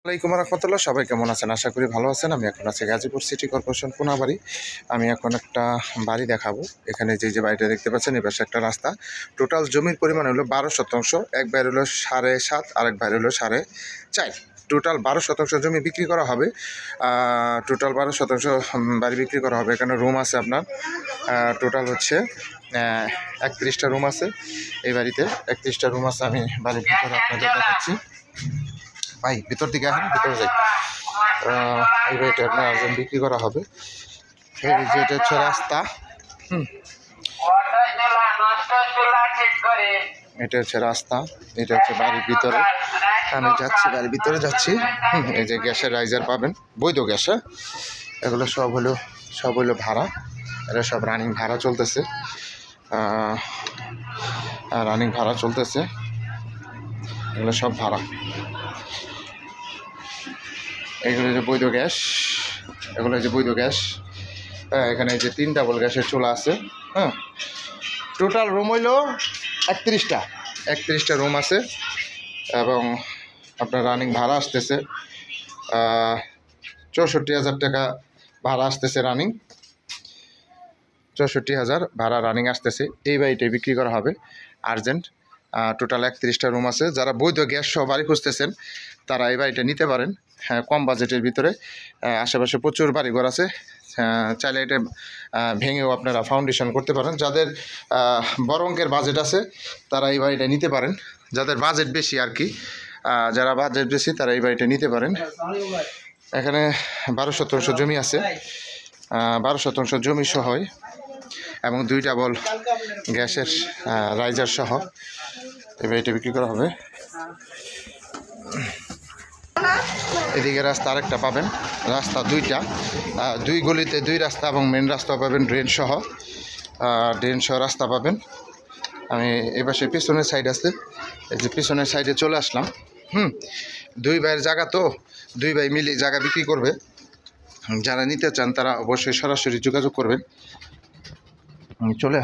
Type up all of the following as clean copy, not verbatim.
আসসালামাইকুম রহমতুল্লাহ। সবাই কেমন আছেন? আশা করি ভালো আছেন। আমি এখন আছি গাজীপুর সিটি কর্পোরেশন কোনাবাড়ি। আমি এখন একটা বাড়ি দেখাবো। এখানে যে বাড়িটা দেখতে পাচ্ছেন, এ পাশে একটা রাস্তা। টোটাল জমির পরিমাণ হলো 12 শতাংশ। এক বাইর হলো 7.5, আরেক বাইর হলো 4.5। টোটাল 12 শতাংশ জমি বিক্রি করা হবে। টোটাল 12 শতাংশ বাড়ি বিক্রি করা হবে। এখানে রুম আছে আপনার টোটাল হচ্ছে 31টা রুম আছে এই বাড়িতে। 31টা রুম আছে। আমি বাড়ির ভিতরে আপনাদের দেখাচ্ছি। ভাই ভিতর দিকে আসেন, ভিতরে যাই। এই বাড়িটা আপনার আর্জেন্ট বিক্রি করা হবে। এই যে এটা হচ্ছে রাস্তা। এটা হচ্ছে রাস্তা, এটা হচ্ছে বাড়ির ভিতরে। আমি যাচ্ছি, বাড়ির ভিতরে যাচ্ছি। এই যে গ্যাসের রাইজার পাবেন, বৈধ গ্যাস। এগুলো সব হলো ভাড়া। এটা সব রানিং ভাড়া চলতেছে। এগুলো সব ভাড়া। এগুলো যে বৈধ গ্যাস, এগুলো যে বৈধ গ্যাস। এখানে যে 3 ডাবল গ্যাসের চুলা আছে। টোটাল রুম হইল 31টা রুম আছে। এবং আপনার রানিং ভাড়া আসতেছে 64,000 টাকা ভাড়া আসতেছে। রানিং 64,000 ভাড়া রানিং আসতেছে। এই বাড়িটাই বিক্রি করা হবে আর্জেন্ট। টোটাল 31টা রুম আছে। যারা বৈধ গ্যাস সহ বাড়ি খুঁজতেছেন তারা এই বাড়িটা নিতে পারেন। হ্যাঁ, কম বাজেটের ভিতরে। আশেপাশে প্রচুর বাড়িঘর আছে। চাইলে এটা ভেঙেও আপনারা ফাউন্ডেশন করতে পারেন। যাদের বড় অঙ্কের বাজেট আছে তারা এই বাড়িটা নিতে পারেন। যাদের বাজেট বেশি আর কি, যারা বাজেট বেশি তারা এই বাড়িটা নিতে পারেন। এখানে 12 শতাংশ জমি আছে। 12 শতাংশ জমি সহ এবং 2 ডাবল গ্যাসের রাইজার সহ এই বাড়িটা বিক্রি করা হবে। এদিকে রাস্তা আরেকটা পাবেন, রাস্তা 2টা, 2 গলিতে 2 রাস্তা এবং মেন রাস্তা পাবেন ড্রেন সহ রাস্তা পাবেন। আমি এপাশে পিছনের সাইড আছে, এই যে পিছনের সাইডে চলে আসলাম। 2 ভাইয়ের জায়গা তো, 2 ভাই মিলে জায়গা বিক্রি করবে। যারা নিতে চান তারা অবশ্যই সরাসরি যোগাযোগ করবেন। চলে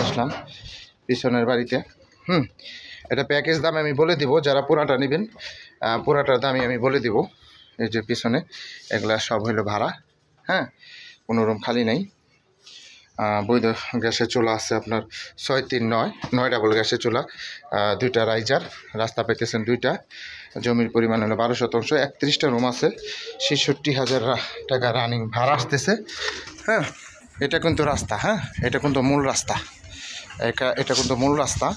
আসলাম পিছনের বাড়িতে। এটা প্যাকেজ দাম আমি বলে দিব। যারা পুরাটা নেবেন পুরাটার দামই আমি বলে দিব। এই যে পিছনে এগুলা সব হইলো ভাড়া। কোনো রুম খালি নেই। বৈধ গ্যাসের চুলা আছে আপনার 639 ডাবল গ্যাসের চুলা, 2টা রাইজার, রাস্তা পেতেছেন 2টা। জমির পরিমাণ হলো 12 শতাংশ। 31টা রুম আছে। 66,000 টাকা রানিং ভাড়া আসতেছে। এটা কিন্তু রাস্তা। এটা কিন্তু মূল রাস্তা। এটা কিন্তু মূল রাস্তা।